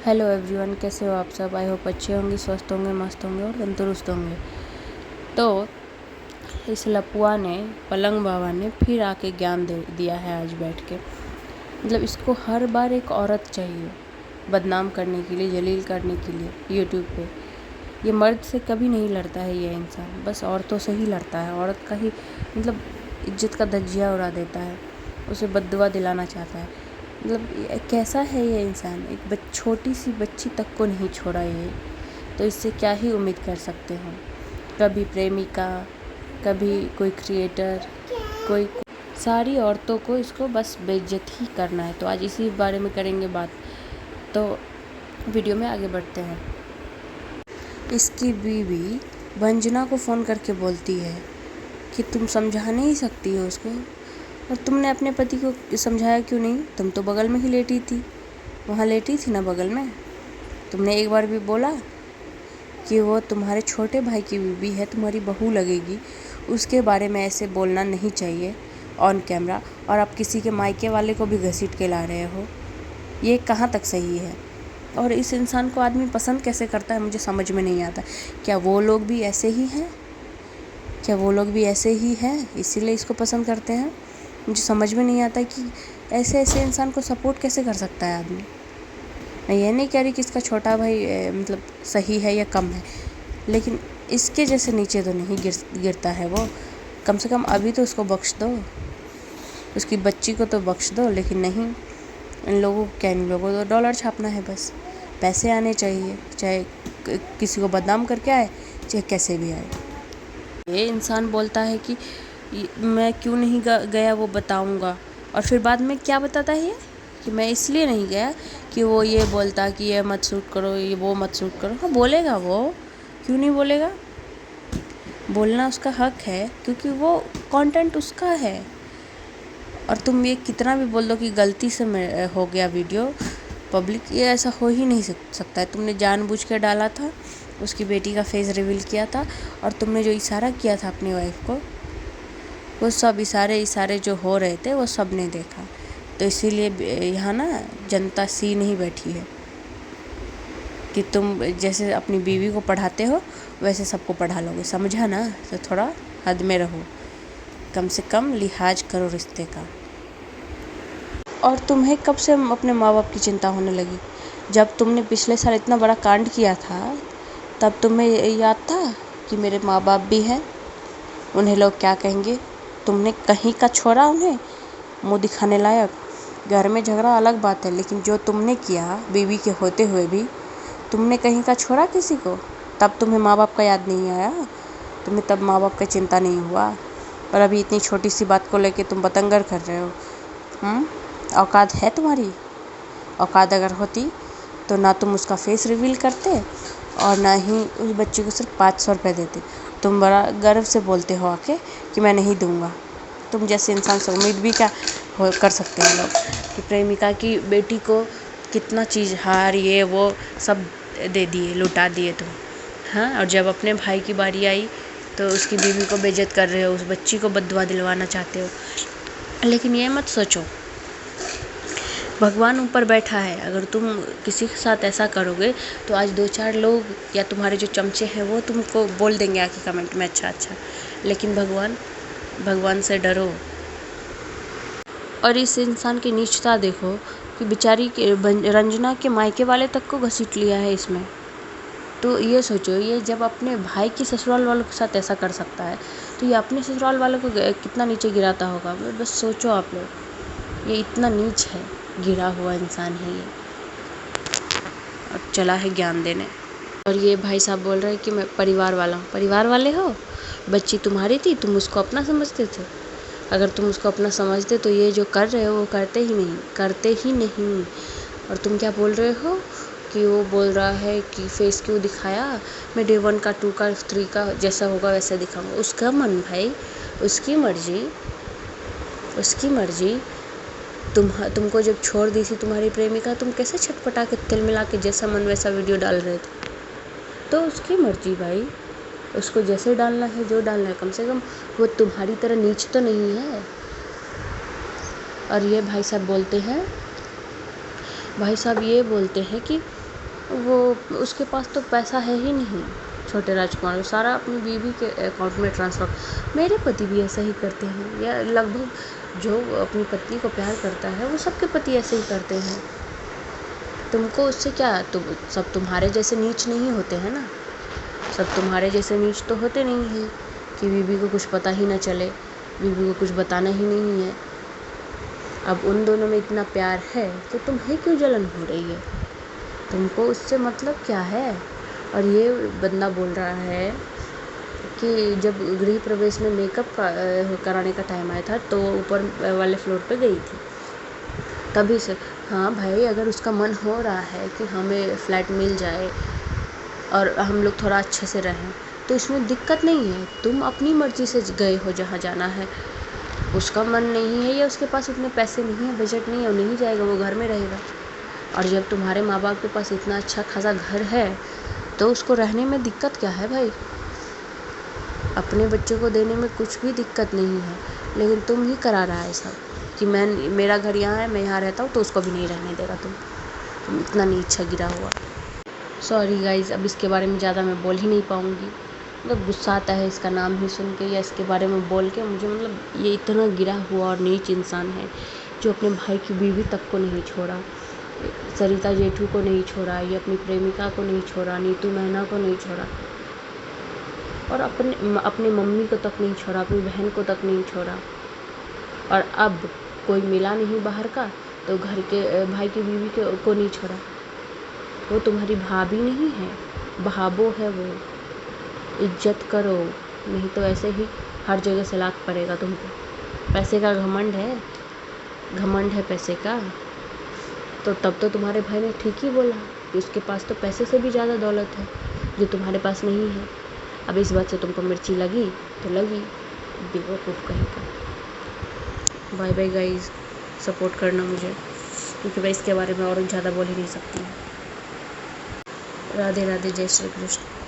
Hello everyone, कैसे हो आप सब। आई होप अच्छे होंगे, स्वस्थ होंगे, मस्त होंगे और तंदुरुस्त होंगे। तो इस लपुआ ने, पलंग बाबा ने फिर आके ज्ञान दे दिया है आज बैठ के। मतलब इसको हर बार एक औरत चाहिए बदनाम करने के लिए, जलील करने के लिए यूट्यूब पे। ये मर्द से कभी नहीं लड़ता है ये इंसान, बस औरतों से ही लड़ता है। औरत का ही मतलब इज्जत का धज्जियाँ उड़ा देता है, उसे बद्दुआ दिलाना चाहता है। मतलब कैसा है ये इंसान। एक छोटी सी बच्ची तक को नहीं छोड़ा ये, तो इससे क्या ही उम्मीद कर सकते हो। कभी प्रेमिका, कभी कोई क्रिएटर, कोई सारी औरतों को इसको बस बेइज्जत ही करना है। तो आज इसी बारे में करेंगे बात। तो वीडियो में आगे बढ़ते हैं। इसकी बीवी भंजना को फ़ोन करके बोलती है कि तुम समझा नहीं सकती हो उसको, और तुमने अपने पति को समझाया क्यों नहीं। तुम तो बगल में ही लेटी थी, वहाँ लेटी थी ना बगल में। तुमने एक बार भी बोला कि वो तुम्हारे छोटे भाई की बीवी है, तुम्हारी बहू लगेगी, उसके बारे में ऐसे बोलना नहीं चाहिए ऑन कैमरा। और आप किसी के मायके वाले को भी घसीट के ला रहे हो, ये कहाँ तक सही है। और इस इंसान को आदमी पसंद कैसे करता है मुझे समझ में नहीं आता। क्या वो लोग भी ऐसे ही हैं? क्या वो लोग भी ऐसे ही हैं इसीलिए इसको पसंद करते हैं? मुझे समझ में नहीं आता कि ऐसे ऐसे इंसान को सपोर्ट कैसे कर सकता है आदमी। मैं ये नहीं कह रही कि इसका छोटा भाई मतलब सही है या कम है, लेकिन इसके जैसे नीचे तो नहीं गिरता है वो। कम से कम अभी तो उसको बख्श दो, उसकी बच्ची को तो बख्श दो। लेकिन नहीं, इन लोगों को क्या, इन लोगों को तो डॉलर छापना है बस। पैसे आने चाहिए, चाहे किसी को बदनाम करके आए, चाहे कैसे भी आए। ये इंसान बोलता है कि मैं क्यों नहीं गया वो बताऊंगा, और फिर बाद में क्या बताता है ये कि मैं इसलिए नहीं गया कि वो ये बोलता कि ये मत शूट करो, ये वो मत शूट करो। हाँ बोलेगा वो, क्यों नहीं बोलेगा। बोलना उसका हक है, क्योंकि वो कंटेंट उसका है। और तुम ये कितना भी बोल दो कि गलती से हो गया वीडियो पब्लिक, ये ऐसा हो ही नहीं सकता है। तुमने जानबूझ के डाला था, उसकी बेटी का फेस रिवील किया था, और तुमने जो इशारा किया था अपनी वाइफ को, वो सब इशारे जो हो रहे थे वो सब ने देखा। तो इसीलिए यहाँ ना जनता सी नहीं बैठी है कि तुम जैसे अपनी बीवी को पढ़ाते हो वैसे सबको पढ़ा लोगे, समझा ना। तो थोड़ा हद में रहो, कम से कम लिहाज करो रिश्ते का। और तुम्हें कब से अपने माँ बाप की चिंता होने लगी? जब तुमने पिछले साल इतना बड़ा कांड किया था, तब तुम्हें याद था कि मेरे माँ बाप भी हैं, उन्हें लोग क्या कहेंगे। तुमने कहीं का छोड़ा उन्हें मुँह दिखाने लायक। घर में झगड़ा अलग बात है, लेकिन जो तुमने किया बीवी के होते हुए भी, तुमने कहीं का छोड़ा किसी को? तब तुम्हें माँ बाप का याद नहीं आया? तुम्हें तब माँ बाप का चिंता नहीं हुआ? और अभी इतनी छोटी सी बात को लेके तुम बतंगर कर रहे हो। औकात है तुम्हारी? औकात अगर होती तो ना तुम उसका फेस रिवील करते, और ना ही उस बच्चे को सिर्फ 500 रुपये देते। तुम बड़ा गर्व से बोलते हो आके कि मैं नहीं दूंगा। तुम जैसे इंसान से उम्मीद भी क्या कर सकते हैं लोग कि प्रेमिका की बेटी को कितना चीज़, हार ये वो सब दे दिए, लुटा दिए तुम। हाँ, और जब अपने भाई की बारी आई तो उसकी बीवी को बेइज्जत कर रहे हो, उस बच्ची को बद्दुआ दिलवाना चाहते हो। लेकिन ये मत सोचो भगवान ऊपर बैठा है। अगर तुम किसी के साथ ऐसा करोगे तो आज 2-4 लोग या तुम्हारे जो चमचे हैं वो तुमको बोल देंगे आके कमेंट में अच्छा अच्छा। लेकिन भगवान से डरो। और इस इंसान की नीचता देखो कि बेचारी के रंजना के मायके वाले तक को घसीट लिया है इसमें। तो ये सोचो, ये जब अपने भाई की ससुराल वालों के साथ ऐसा कर सकता है, तो ये अपने ससुराल वालों को कितना नीचे गिराता होगा। बस सोचो आप लोग, ये इतना नीच है, गिरा हुआ इंसान है ये, और चला है ज्ञान देने। और ये भाई साहब बोल रहे हैं कि मैं परिवार वाला हूँ। परिवार वाले हो? बच्ची तुम्हारी थी, तुम उसको अपना समझते थे। अगर तुम उसको अपना समझते तो ये जो कर रहे हो वो करते ही नहीं। और तुम क्या बोल रहे हो कि वो बोल रहा है कि फेस क्यों दिखाया, मैं डे 1 का 2 का 3 का जैसा होगा वैसा दिखाऊंगा। उसका मन भाई, उसकी मर्जी। तुमको जब छोड़ दी थी तुम्हारी प्रेमिका, तुम कैसे छटपटा के तिल मिला के जैसा मन वैसा वीडियो डाल रहे थे। तो उसकी मर्जी भाई, उसको जैसे डालना है, जो डालना है, कम से कम वो तुम्हारी तरह नीच तो नहीं है। और ये भाई साहब ये बोलते हैं कि वो उसके पास तो पैसा है ही नहीं। छोटे राजकुमार को सारा अपनी बीवी के अकाउंट में ट्रांसफ़र। मेरे पति भी ऐसा ही करते हैं, या लगभग जो अपनी पत्नी को प्यार करता है वो सबके पति ऐसे ही करते हैं। तुमको उससे क्या, सब तुम्हारे जैसे नीच नहीं होते हैं ना, सब तुम्हारे जैसे नीच तो होते नहीं हैं कि बीवी को कुछ पता ही ना चले, बीवी को कुछ बताना ही नहीं है। अब उन दोनों में इतना प्यार है तो तुम्हें क्यों जलन हो रही है? तुमको उससे मतलब क्या है? और ये बंदा बोल रहा है कि जब गृह प्रवेश में मेकअप कराने का टाइम आया था तो ऊपर वाले फ्लोर पे गई थी तभी से। हाँ भाई, अगर उसका मन हो रहा है कि हमें फ्लैट मिल जाए और हम लोग थोड़ा अच्छे से रहें तो इसमें दिक्कत नहीं है। तुम अपनी मर्ज़ी से गए हो जहाँ जाना है, उसका मन नहीं है या उसके पास उतने पैसे नहीं है, बजट नहीं है, वो नहीं जाएगा, वो घर में रहेगा। और जब तुम्हारे माँ बाप के पास इतना अच्छा खासा घर है तो उसको रहने में दिक्कत क्या है भाई? अपने बच्चों को देने में कुछ भी दिक्कत नहीं है, लेकिन तुम ही करा रहा है सब कि मेरा घर यहाँ है, मैं यहाँ रहता हूँ, तो उसको भी नहीं रहने देगा। तुम इतना नीचा गिरा हुआ। सॉरी गाइज़, अब इसके बारे में ज़्यादा मैं बोल ही नहीं पाऊँगी। मतलब गुस्सा आता है इसका नाम ही सुन के या इसके बारे में बोल के मुझे। मतलब ये इतना गिरा हुआ और नीच इंसान है जो अपने भाई की बीवी तक को नहीं छोड़ा, सरिता जेठू को नहीं छोड़ा, ये अपनी प्रेमिका को नहीं छोड़ा, नीतू मैना को नहीं छोड़ा, और अपने मम्मी को तक नहीं छोड़ा, अपनी बहन को तक नहीं छोड़ा। और अब कोई मिला नहीं बाहर का तो घर के भाई की बीवी को नहीं छोड़ा। वो तुम्हारी भाभी नहीं है, भाबो है वो। इज्जत करो, नहीं तो ऐसे ही हर जगह से लात पड़ेगा तुमको। पैसे का घमंड है पैसे का। तो तब तो तुम्हारे भाई ने ठीक ही बोला कि उसके पास तो पैसे से भी ज़्यादा दौलत है जो तुम्हारे पास नहीं है। अब इस बात से तुमको मिर्ची लगी तो लगी, बेवकूफ़ कहीं का। बाय बाय गाइस, सपोर्ट करना मुझे, क्योंकि मैं इसके बारे में और ज़्यादा बोल ही नहीं सकती। राधे राधे, जय श्री कृष्ण।